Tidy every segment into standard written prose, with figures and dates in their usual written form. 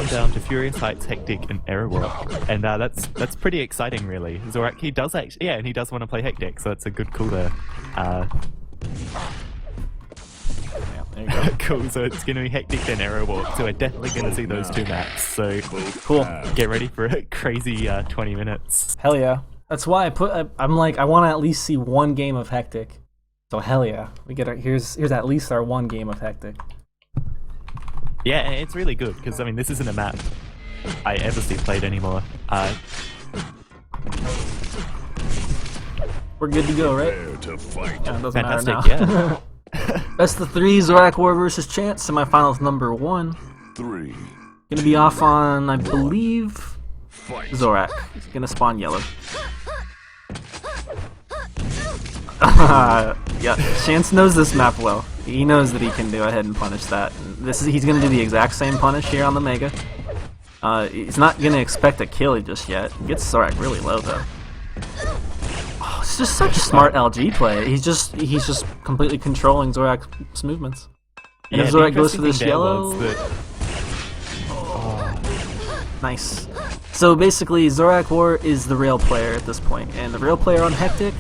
gone down to Furious Heights, Hectic, and Aerowalk, and that's pretty exciting, really. Zorak, he does actually, yeah, and he does want to play Hectic, so it's a good call there. Yeah, there you go. Cool, so it's going to be Hectic and Aerowalk, so we're definitely going to see those two maps, so Cool. get ready for a crazy 20 minutes. Hell yeah. That's why I'm like, I want to at least see one game of Hectic. So hell yeah. We get here's at least our one game of Hectic. Yeah, and it's really good, because, I mean, this isn't a map I ever see played anymore. We're good to go, right? Yeah, it doesn't Fantastic, matter now. yeah. Best of 3, ZorakWar versus Chance, semifinals number 1. 3. Gonna be off on, I believe, Zorak. He's gonna spawn yellow. Yeah, Chance knows this map well. He knows that he can go ahead and punish that. He's gonna do the exact same punish here on the Mega. He's not gonna expect a kill just yet. Gets Zorak really low though. Oh, it's just such smart LG play. He's just completely controlling Zorak's movements. And if Zorak goes for this yellow, nice. So basically, ZorakWar is the rail player at this point, and the rail player on Hectic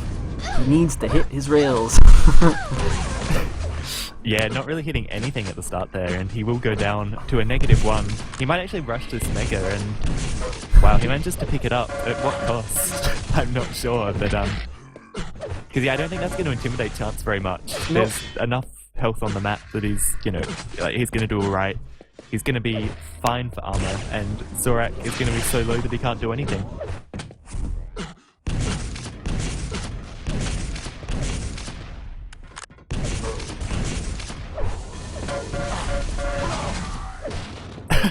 needs to hit his rails. Yeah, not really hitting anything at the start there, and he will go down to a -1. He might actually rush this Mega, and wow, he manages to pick it up. At what cost? I'm not sure, but because yeah, I don't think that's going to intimidate Chance very much. Nope. There's enough health on the map that he's, you know, he's going to do alright. He's going to be fine for armor, and Zorak is going to be so low that he can't do anything.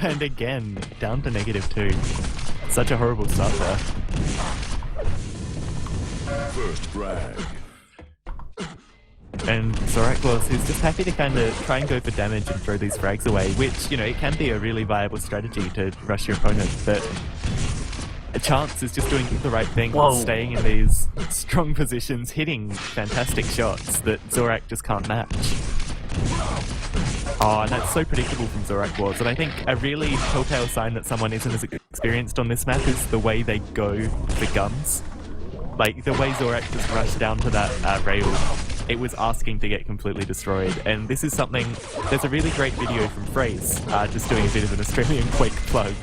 And again, down to -2. Such a horrible start there. First frag. And ZorakWar, who's just happy to kind of try and go for damage and throw these frags away, which, you know, it can be a really viable strategy to rush your opponent, but a Chance is just doing the right thing, staying in these strong positions, hitting fantastic shots that Zorak just can't match. Oh, and that's so predictable from ZorakWar, and I think a really telltale sign that someone isn't as experienced on this map is the way they go for guns. Like, the way Zorak just rushed down to that rail, it was asking to get completely destroyed, and this is something, there's a really great video from Phrase, just doing a bit of an Australian Quake plug,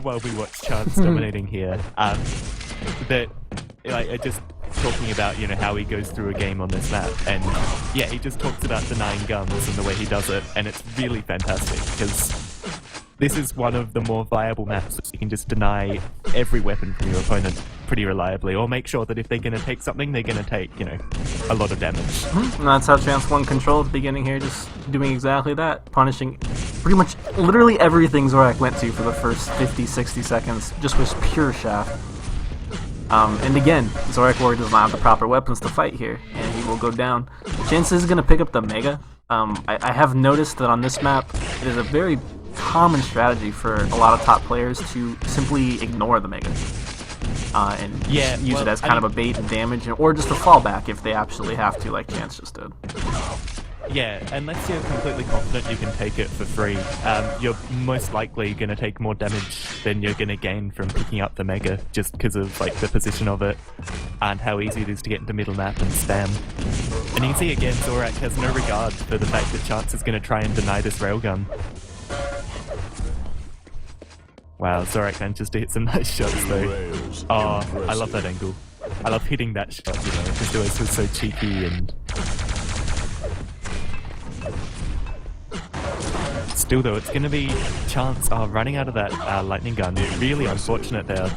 while we watch Chance dominating here, that, like, just talking about, you know, how he goes through a game on this map, and yeah, he just talks about denying guns and the way he does it, and it's really fantastic, because this is one of the more viable maps that you can just deny every weapon from your opponent pretty reliably, or make sure that if they're going to take something, they're going to take, you know, a lot of damage. And that's how Chance won control at the beginning here, just doing exactly that, punishing pretty much literally everything Zorak went to for the first 50-60 seconds, just was pure shaft. And again, ZorakWar does not have the proper weapons to fight here, and he will go down. Chance is going to pick up the Mega. I have noticed that on this map, it is a very common strategy for a lot of top players to simply ignore the Mega. And use it as kind of a bait and damage, or just a fallback if they absolutely have to, like Chance just did. Yeah, unless you're completely confident you can take it for free, you're most likely going to take more damage than you're going to gain from picking up the Mega, just because of like the position of it and how easy it is to get into middle map and spam. And you can see again, Zorak has no regard for the fact that Chance is going to try and deny this railgun. Wow, Zorak manages to hit some nice shots though. Oh, I love that angle. I love hitting that shot, you know, because it was so cheeky and... Still though, it's going to be Chance running out of that lightning gun. Really unfortunate there.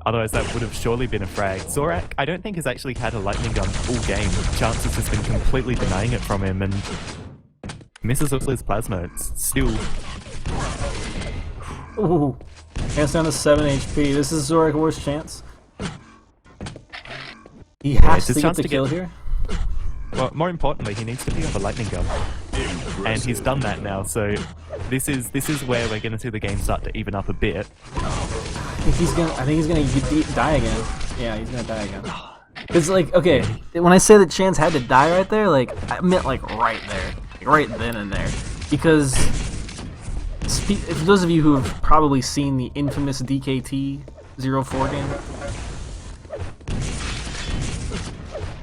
Otherwise that would have surely been a frag. Zorak, I don't think has actually had a lightning gun all game. Chance has just been completely denying it from him and misses all his plasma. It's still... Ooh, Chance down to 7 HP. This is ZorakWar's chance. He has to get the kill here. Well, more importantly, he needs to pick up a lightning gun. And he's done that now, so this is where we're going to see the game start to even up a bit. I think he's gonna die again. Yeah, he's gonna die again. It's like, okay, when I say that Chance had to die right there, like I meant like right there, like right then and there, because For those of you who have probably seen the infamous DKT 04 game,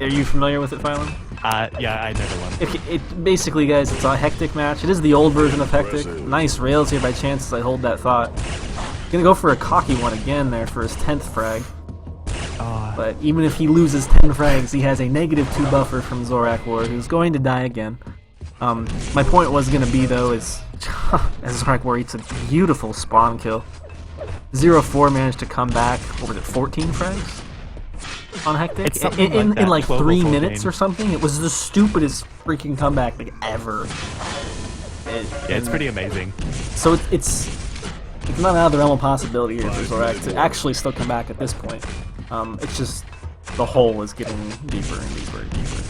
are you familiar with it, Phylum? Yeah, I know the one. It basically, guys, it's a Hectic match. It is the old version of Hectic. Nice rails here by chance as I hold that thought. Gonna go for a cocky one again there for his 10th frag. But even if he loses 10 frags, he has a -2 buffer from ZorakWar, who's going to die again. My point was gonna be, though, is as ZorakWar eats a beautiful spawn kill. 04 managed to come back, what was it, 14 frags? On Hectic? In like 3 minutes or something? It was the stupidest freaking comeback like, ever. Yeah, it's pretty amazing. So it's not out of the realm of possibility here for Zorak to actually still come back at this point. It's just the hole is getting deeper and deeper and deeper.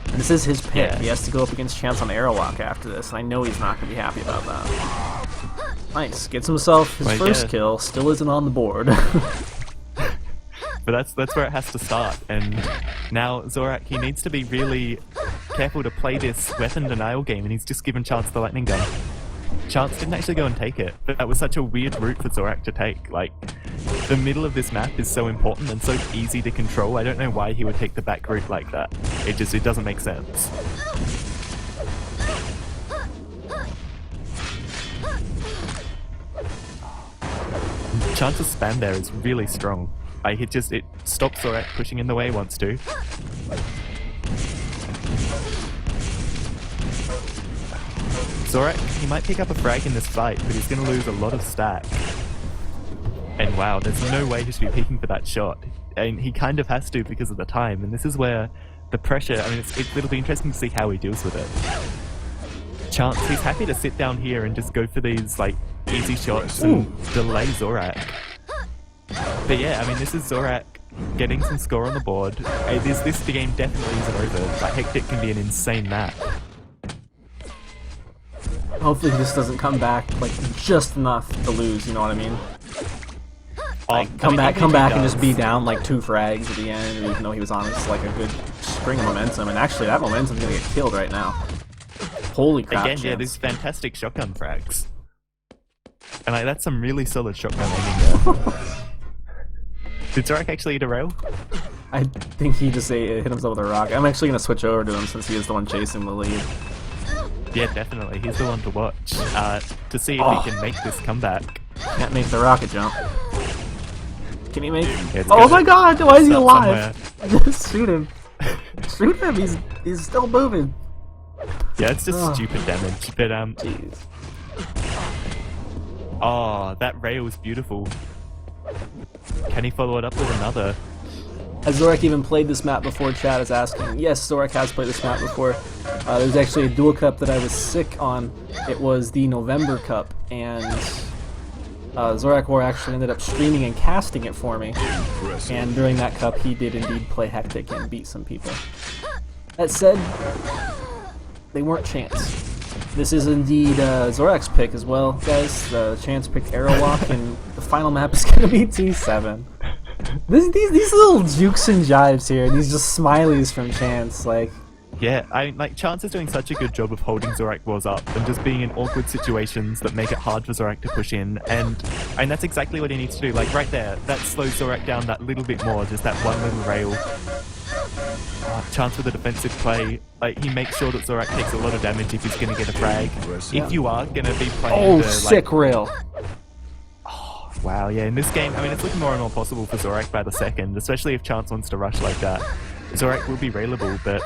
And this is his pick. Yeah. He has to go up against Chance on Aerowalk after this, and I know he's not going to be happy about that. Nice. Gets himself his first kill. Still isn't on the board. But that's where it has to start, and now Zorak, he needs to be really careful to play this weapon denial game, and he's just given Chance the lightning gun. Chance didn't actually go and take it, but that was such a weird route for Zorak to take. Like, the middle of this map is so important and so easy to control, I don't know why he would take the back route like that. It doesn't make sense. Chance's spam there is really strong. It stops Zorak pushing in the way he wants to. Zorak, he might pick up a frag in this fight, but he's going to lose a lot of stack. And wow, there's no way he should be peeking for that shot. And he kind of has to because of the time, and this is where the pressure, I mean, it'll be interesting to see how he deals with it. Chance, he's happy to sit down here and just go for these, like, easy shots and delay Zorak. But yeah, I mean, this is Zorak getting some score on the board. This game definitely isn't over. Like, Hectic can be an insane map. Hopefully this doesn't come back, like, just enough to lose, you know what I mean? Like, come back and just be down, like, 2 frags at the end, even though he was on like, a good string of momentum. And actually, that momentum's gonna get killed right now. Holy crap, Again, yeah, these fantastic shotgun frags. And, like, that's some really solid shotgun aiming there. Did Zorak actually eat a rail? I think he just hit himself with a rock. I'm actually gonna switch over to him since he is the one chasing the lead. Yeah, definitely. He's the one to watch. To see if he can make this comeback. Can't make the rocket jump. Can he make Yeah, oh my god, why is he alive? Somewhere. Just shoot him. Shoot him, he's still moving. Yeah, it's just stupid damage, but Jeez. Oh, that rail was beautiful. Can he follow it up with another? Has Zorak even played this map before? Chat is asking. Yes, Zorak has played this map before. There's actually a Duel Cup that I was sick on. It was the November Cup, and ZorakWar actually ended up streaming and casting it for me. And during that cup, he did indeed play Hectic and beat some people. That said, they weren't Chance. This is indeed Zorak's pick as well, guys. Chance picked Aerowalk, and the final map is going to be T7. These little jukes and jives here, these just smileys from Chance, like... Yeah, like, Chance is doing such a good job of holding ZorakWars up and just being in awkward situations that make it hard for Zorak to push in, and that's exactly what he needs to do. Like, right there, that slows Zorak down that little bit more, just that one little rail. Chance with a defensive play, like, he makes sure that Zorak takes a lot of damage if he's going to get a frag. If you are going to be playing sick rail! Wow, yeah, in this game, I mean, it's looking more and more possible for Zorak by the second, especially if Chance wants to rush like that. Zorak will be railable, but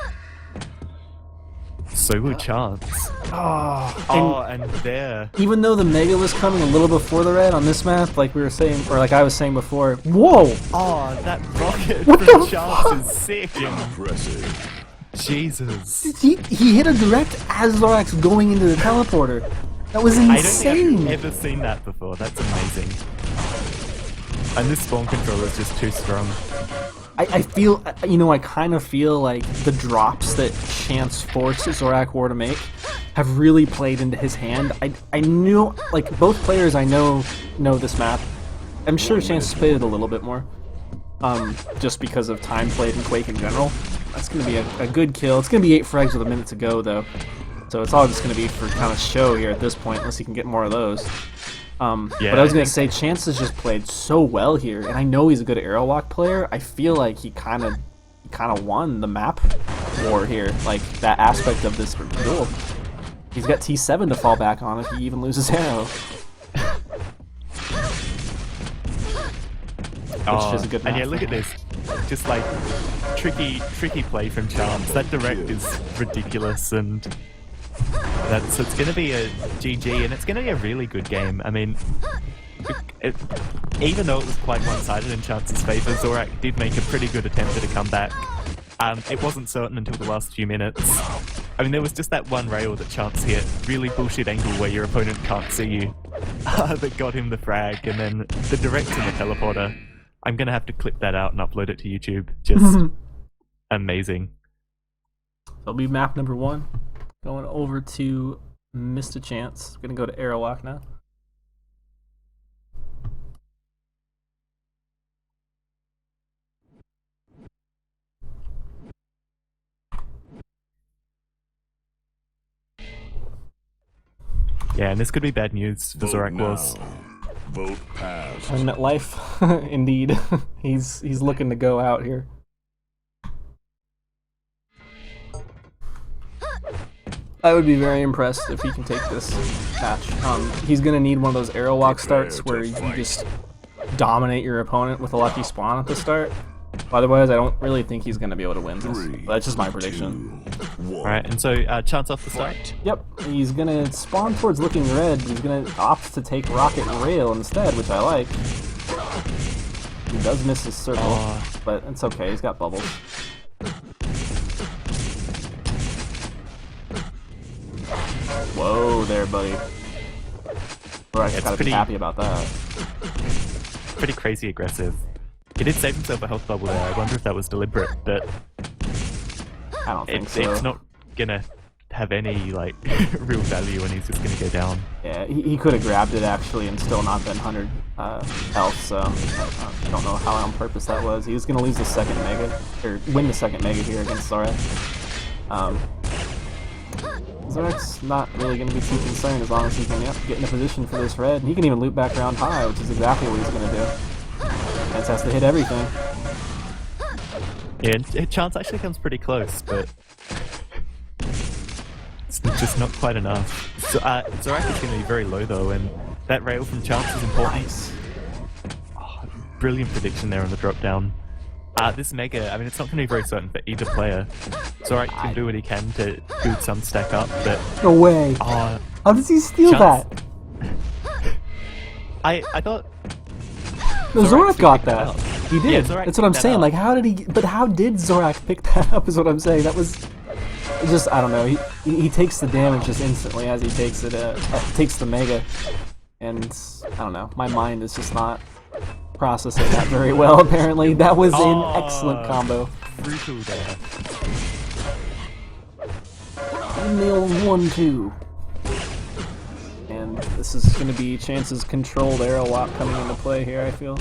so will Chance. And there. Even though the Mega was coming a little before the red on this map, like we were saying, or like I was saying before, whoa! Oh, that rocket what from the Chance fuck? is sick! Impressive. Jesus. He hit a direct as Zorak's going into the teleporter. That was insane! I don't think I've ever seen that before. That's amazing. And this spawn control is just too strong. I feel, you know, I kind of feel like the drops that Chance forced ZorakWar to make have really played into his hand. I knew, like, both players I know this map. I'm sure Chance has played it a little bit more. Just because of time played in Quake in general. That's going to be a good kill. It's going to be 8 frags with a minute to go, though. So it's all just going to be for kind of show here at this point, unless he can get more of those. Yeah, but I was going to say, Chance has just played so well here, and I know he's a good Aerowalk player. I feel like he kind of won the map war here, like that aspect of this duel. He's got T7 to fall back on if he even loses arrow. Which is a good map. And yeah, look at this. Just like tricky play from Chance. That direct is ridiculous, and so it's going to be a GG, and it's going to be a really good game. I mean, even though it was quite one-sided in Chance's favour, Zorak did make a pretty good attempt at a comeback. It wasn't certain until the last few minutes. I mean, there was just that one rail that Chance hit, really bullshit angle where your opponent can't see you, that got him the frag, and then the direct and the teleporter. I'm going to have to clip that out and upload it to YouTube. Just amazing. That'll be map number 1. Going over to Mr. Chance. Going to go to Aerowalk now. Yeah, and this could be bad news for ZorakWar. Vote passed. Tournament life, indeed. He's looking to go out here. I would be very impressed if he can take this match. He's gonna need one of those Aerowalk starts where you just dominate your opponent with a lucky spawn at the start. Otherwise, I don't really think he's gonna be able to win this. But that's just my prediction. Alright, and so Chance off the start. Yep, he's gonna spawn towards looking red. He's gonna opt to take rocket and rail instead, which I like. He does miss his circle, but it's okay. He's got bubbles. Whoa there, buddy. Zorak's gotta be happy about that. Pretty crazy aggressive. He did save himself a health bubble there. I wonder if that was deliberate, but I don't think so. It's not gonna have any like real value, and he's just gonna go down. Yeah, he could have grabbed it actually and still not been 100 health. So I don't know how on purpose that was. He was gonna lose the second mega or win the second mega here against Zorak. Zorak's not really going to be too concerned as long as he can get in a position for this red. And he can even loop back around high, which is exactly what he's going to do. Chance has to hit everything. Yeah, Chance actually comes pretty close, but it's just not quite enough. So, Zorak is going to be very low though, and that rail from Chance is important. Nice. Oh, brilliant prediction there on the drop down. This mega, I mean, it's not going to be very certain for either player. Zorak can do what he can to build some stack up, but... No way! How does he steal that? I thought... No, Zorak got that. Well. He did. Yeah, that's what I'm saying. Like, how did he... But how did Zorak pick that up is what I'm saying. That was... Just, I don't know. He takes the damage just instantly as he takes it, takes the mega. And, I don't know. My mind is just not processing that very well, apparently. That was an excellent combo. Brutal there. In the old 1-2. And this is going to be Chance's controlled Aerowalk coming into play here, I feel.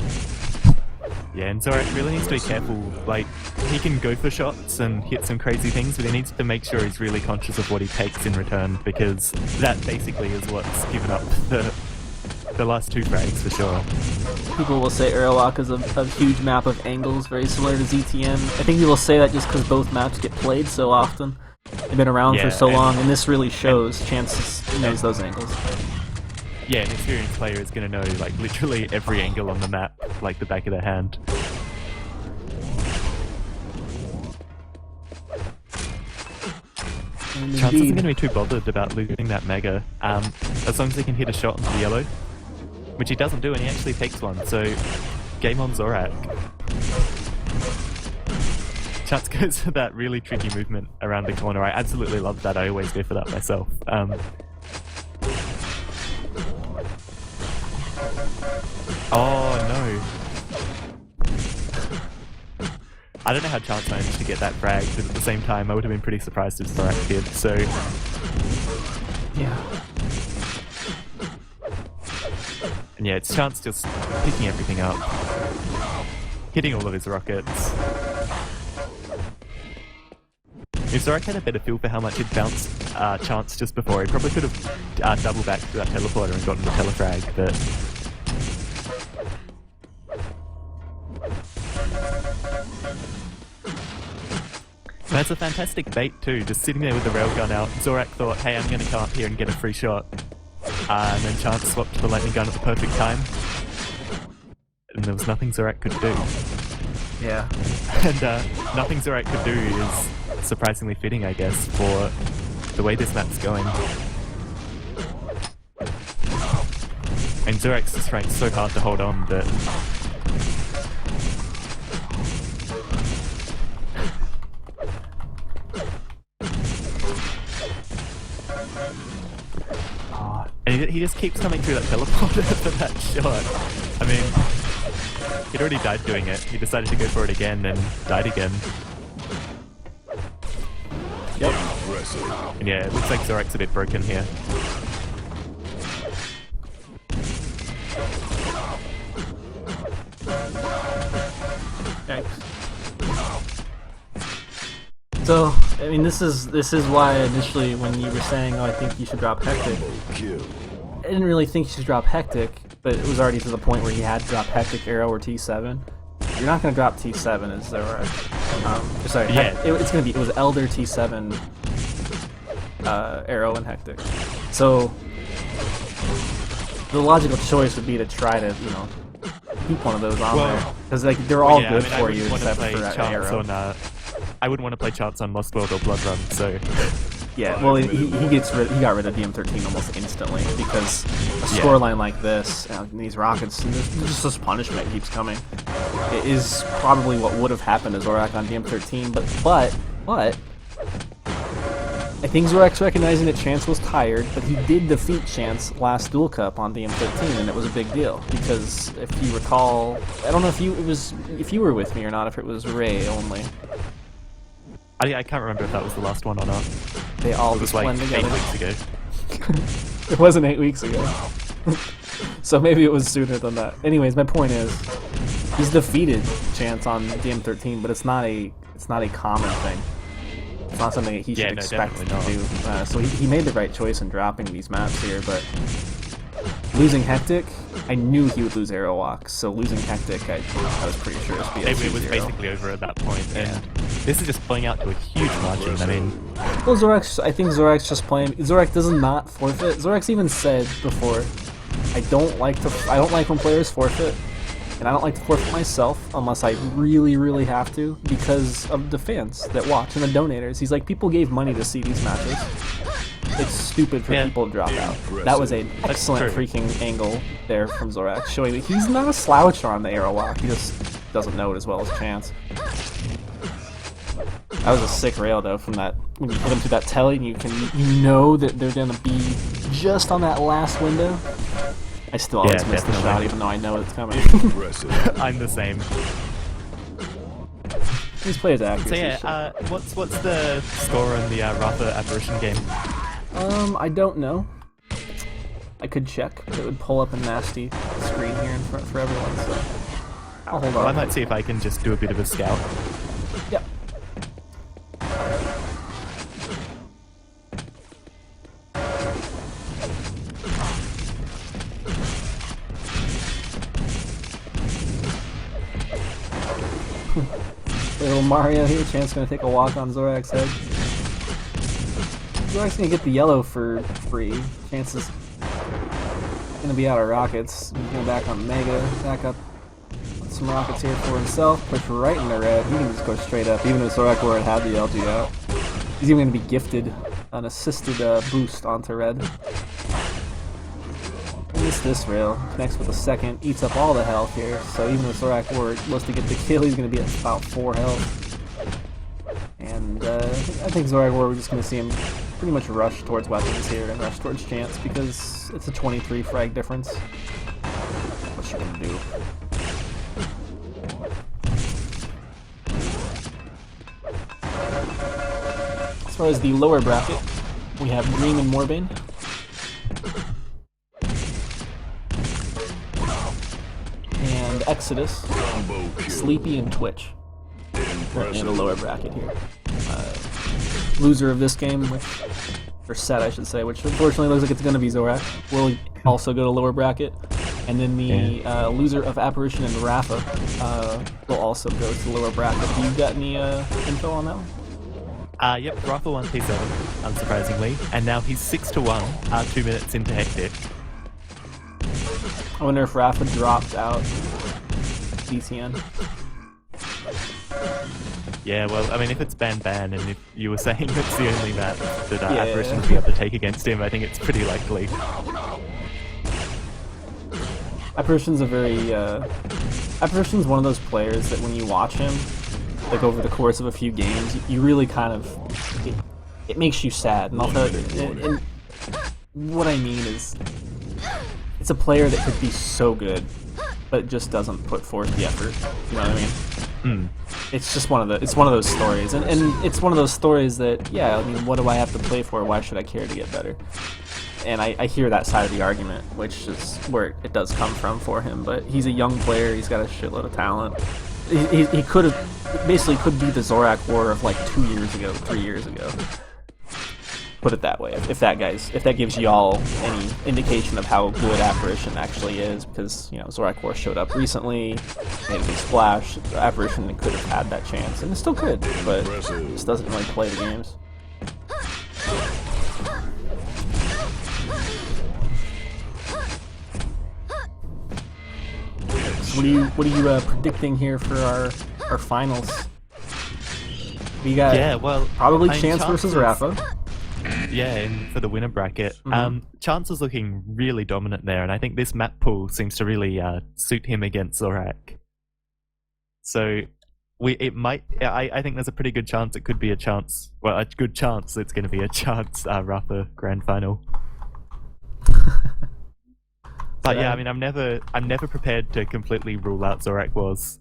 Yeah, and Zorak really needs to be careful. Like, he can go for shots and hit some crazy things, but he needs to make sure he's really conscious of what he takes in return, because that basically is what's given up the last 2 frags for sure. People will say Aerowalk is a huge map of angles, very similar to ZTM. I think people say that just because both maps get played so often. They've been around for so long, and this really shows. Chance knows those angles. Yeah, an experienced player is going to know like literally every angle on the map, like the back of their hand. Chance isn't going to be too bothered about losing that mega, as long as he can hit a shot into the yellow, which he doesn't do, and he actually takes one, so game on Zorak. Chance goes for that really tricky movement around the corner. I absolutely love that. I always go for that myself. Oh no. I don't know how Chance managed to get that frag, but at the same time I would have been pretty surprised if Zorak did, so... Yeah. And yeah, it's Chance just picking everything up. Hitting all of his rockets. If Zorak had a better feel for how much he'd bounced chance just before, he probably could have double backed to that teleporter and gotten the telefrag, but... That's a fantastic bait too, just sitting there with the railgun out. Zorak thought, hey, I'm gonna come up here and get a free shot. And then Chance swapped to the lightning gun at the perfect time. And there was nothing Zorak could do. Yeah. And nothing Zorak could do is surprisingly fitting, I guess, for the way this map's going. And Zorak's just trying so hard to hold on that... And he just keeps coming through that teleporter for that shot. I mean, he'd already died doing it. He decided to go for it again and died again. Yep. And yeah, it looks like Zorak's a bit broken here. Yikes. So, I mean, this is why initially when you were saying, oh, I think you should drop Hectic, I didn't really think you should drop Hectic, but it was already to the point where he had to drop Hectic, Arrow, or T7. You're not going to drop T7 as Zorak. Sorry, yeah. It was Elder, T7, Arrow, and Hectic. So, the logical choice would be to try to, you know, keep one of those on there. Because like, they're all good for you except for Arrow. I wouldn't want to play Chance on Lost World or Blood Run, so... Yeah, well, he got rid of DM13 almost instantly, because a scoreline like this, and these rockets, and just this punishment keeps coming. It is probably what would have happened to Zorak on DM13, but I think Zorak's recognizing that Chance was tired, but he did defeat Chance last Duel Cup on DM13, and it was a big deal, because if you recall, I don't know if you were with me or not, if it was Ray only. I can't remember if that was the last one or not. They all just blend like together. 8 weeks ago. It wasn't 8 weeks ago. So maybe it was sooner than that. Anyways, my point is, he's defeated Chance on DM13, but it's not a common thing. It's not something that he should expect to do. So he made the right choice in dropping these maps here, but losing Hectic, I knew he would lose Aerowalk, so losing Hectic, I was pretty sure it would be a It was basically over at that point, and this is just playing out to a huge margin. I mean, well, I think Zorak's just playing. Zorak does not forfeit. Zorak's even said before, I don't like when players forfeit, and I don't like to forfeit myself unless I really, really have to, because of the fans that watch and the donators. He's like, people gave money to see these matches. It's stupid for people to drop out. That was an excellent freaking angle there from Zorak, showing that he's not a sloucher on the Aerowalk. He just doesn't know it as well as Chance. That was a sick rail though from that, when you hit him through that telly and you know that they're gonna be just on that last window. I still always miss the shot even though I know it's coming. I'm the same. These players accuracy. So yeah, what's the score on the Ratha Apparition game? I don't know. I could check, but it would pull up a nasty screen here in front for everyone, so I'll hold on. Well, I might see if I can just do a bit of a scout. Yep. Little Mario here, Chance gonna take a walk on Zorak's head. Zorak's gonna get the yellow for free. Chance is gonna be out of rockets. He's gonna back on Mega, back up some rockets here for himself, push right into red. He can just go straight up, even if ZorakWar had the LG out. He's even gonna be gifted an assisted boost onto red. Missed this rail, connects with a second, eats up all the health here, so even if ZorakWar was to get the kill, he's going to be at about 4 health. And I think ZorakWar, we're just going to see him pretty much rush towards weapons here and rush towards Chance, because it's a 23 frag difference. What's she going to do? As far as the lower bracket, we have Dream and Morbane. And Exodus, Sleepy, and Twitch in the lower bracket here. loser of this game, or set I should say, which unfortunately looks like it's going to be Zorak, will also go to lower bracket. And then the loser of Apparition and Rafa will also go to lower bracket. Do you got any info on that one? Yep, Rafa won T7, unsurprisingly, and now he's 6-1, 2 minutes into Hectic. I wonder if Rafa dropped out DTN. Yeah, well, I mean, if it's Ban, and if you were saying it's the only map that Apparition will be able to take against him, I think it's pretty likely. Apparition's Apparition's one of those players that when you watch him, like over the course of a few games, you really kind of, it makes you sad. And what I mean is, it's a player that could be so good, but it just doesn't put forth the effort. You know what I mean? It's just one of those stories, and it's one of those stories that, yeah, I mean, what do I have to play for? Why should I care to get better? And I hear that side of the argument, which is where it does come from for him. But he's a young player. He's got a shitload of talent. He could have basically could be the ZorakWar of like 2 years ago, 3 years ago. Put it that way. If that gives y'all any indication of how good Apparition actually is, because you know ZorakWar showed up recently, made a big splash. Apparition could have had that chance, and it still could, but just doesn't really play the games. What are you predicting here for our finals? We got probably Chance versus Rafa. Yeah, and for the winner bracket. Mm-hmm. Chance is looking really dominant there, and I think this map pool seems to really suit him against Zorak. So I think there's a pretty good chance it could be a good chance it's going to be a Chance Rafa grand final. But yeah, I mean, I'm never prepared to completely rule out ZorakWar's